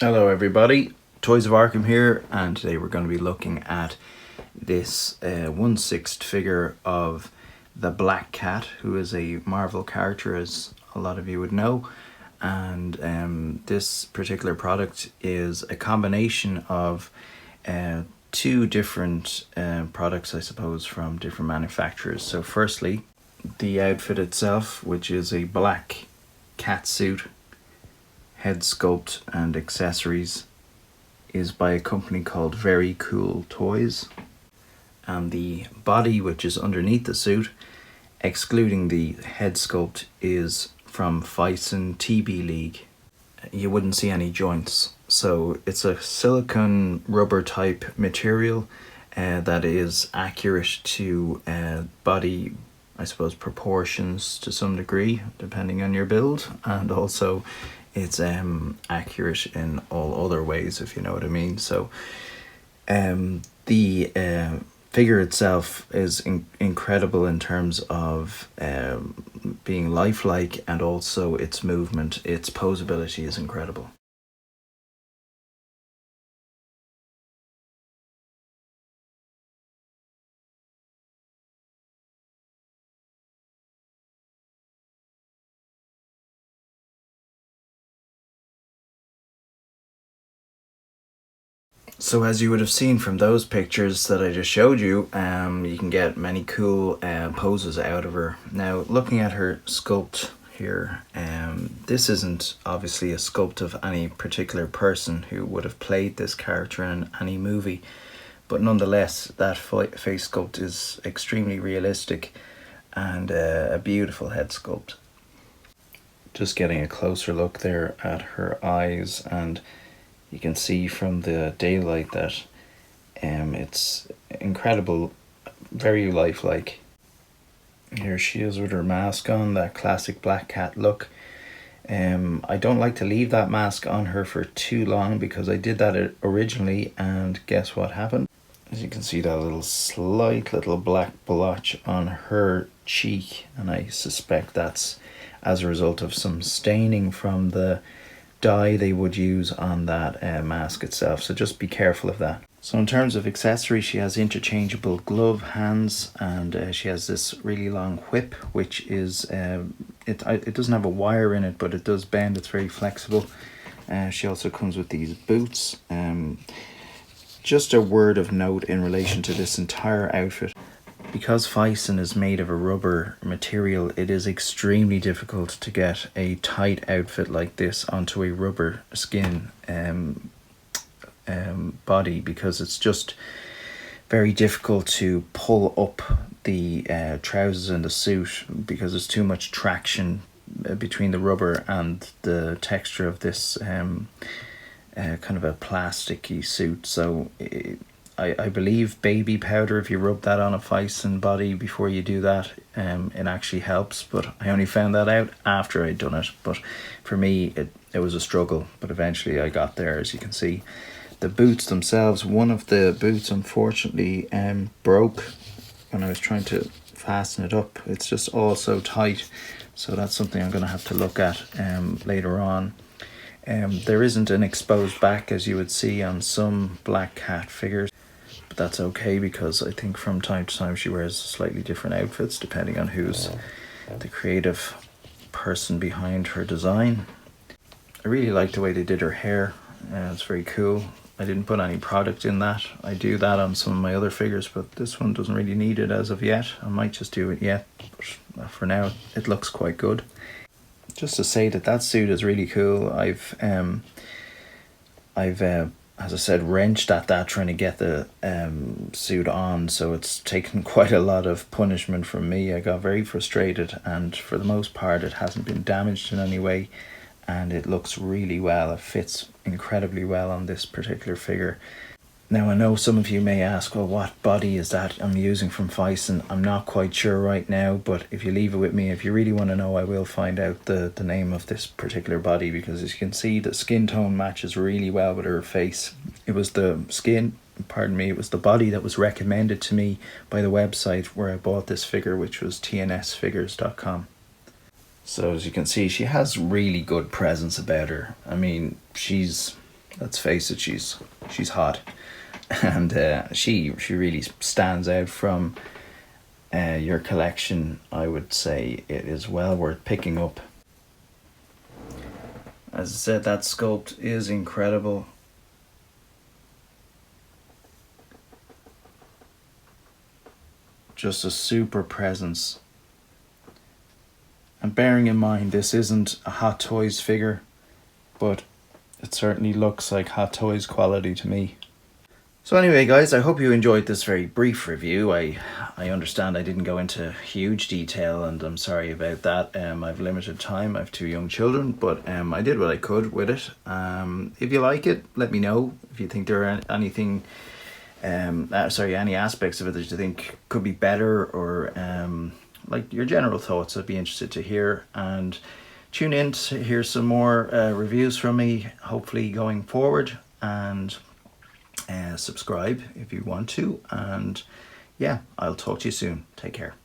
Hello everybody, Toys of Arkham here, and today we're going to be looking at this 1/6 figure of the Black Cat, who is a Marvel character, as a lot of you would know. And this particular product is a combination of two different products, I suppose, from different manufacturers. So firstly, the outfit itself, which is a black cat suit, head sculpt and accessories, is by a company called Very Cool Toys. And the body, which is underneath the suit, excluding the head sculpt, is from phicen tbleague. You wouldn't see any joints. So it's a silicone rubber type material that is accurate to body, I suppose, proportions to some degree, depending on your build, and also it's accurate in all other ways, if you know what I mean. So the figure itself is incredible in terms of being lifelike, and also its movement, its posability is incredible. So as you would have seen from those pictures that I just showed you, you can get many cool poses out of her. Now, looking at her sculpt here, this isn't obviously a sculpt of any particular person who would have played this character in any movie, but nonetheless, that face sculpt is extremely realistic and a beautiful head sculpt. Just getting a closer look there at her eyes, and you can see from the daylight that it's incredible, very lifelike. Here she is with her mask on, that classic Black Cat look. I don't like to leave that mask on her for too long, because I did that originally, and guess what happened? As you can see, that slight little black blotch on her cheek, and I suspect that's as a result of some staining from the dye they would use on that mask itself, so just be careful of that. So in terms of accessories, she has interchangeable glove hands, and she has this really long whip, which is it doesn't have a wire in it, but it does bend. It's very flexible. She also comes with these boots. Just a word of note in relation to this entire outfit: because phicen is made of a rubber material, it is extremely difficult to get a tight outfit like this onto a rubber skin body, because it's just very difficult to pull up the trousers and the suit, because there's too much traction between the rubber and the texture of this kind of a plasticky suit. So I believe baby powder, if you rub that on a phicen body before you do that, it actually helps, but I only found that out after I'd done it. But for me, it was a struggle, but eventually I got there, as you can see. The boots themselves, one of the boots unfortunately broke when I was trying to fasten it up. It's just all so tight, so that's something I'm going to have to look at later on. There isn't an exposed back, as you would see on some Black Cat figures, but that's okay, because I think from time to time she wears slightly different outfits depending on who's the creative person behind her design. I really like the way they did her hair. It's very cool. I didn't put any product in that. I do that on some of my other figures, but this one doesn't really need it as of yet. I might just do it yet, but for now it looks quite good. Just to say that suit is really cool. I've as I said, wrenched at that trying to get the suit on, so it's taken quite a lot of punishment from me. I got very frustrated, and for the most part it hasn't been damaged in any way, and it looks really well. It fits incredibly well on this particular figure. Now, I know some of you may ask, well, what body is that I'm using from phicen? I'm not quite sure right now, but if you leave it with me, if you really want to know, I will find out the name of this particular body, because as you can see, the skin tone matches really well with her face. It was the skin, pardon me, it was the body that was recommended to me by the website where I bought this figure, which was tnsfigures.com. So as you can see, she has really good presence about her. I mean, she's let's face it, she's hot, and she really stands out from your collection. I would say it is well worth picking up. As I said, that sculpt is incredible. Just a super presence. And bearing in mind this isn't a Hot Toys figure, but it certainly looks like Hot Toys quality to me. So anyway guys, I hope you enjoyed this very brief review. I understand I didn't go into huge detail, and I'm sorry about that. I've limited time, I have 2 young children, but I did what I could with it. If you like it, let me know. If you think there are anything, any aspects of it that you think could be better, or like your general thoughts, I'd be interested to hear. And tune in to hear some more reviews from me, hopefully going forward, and subscribe if you want to. And yeah, I'll talk to you soon. Take care.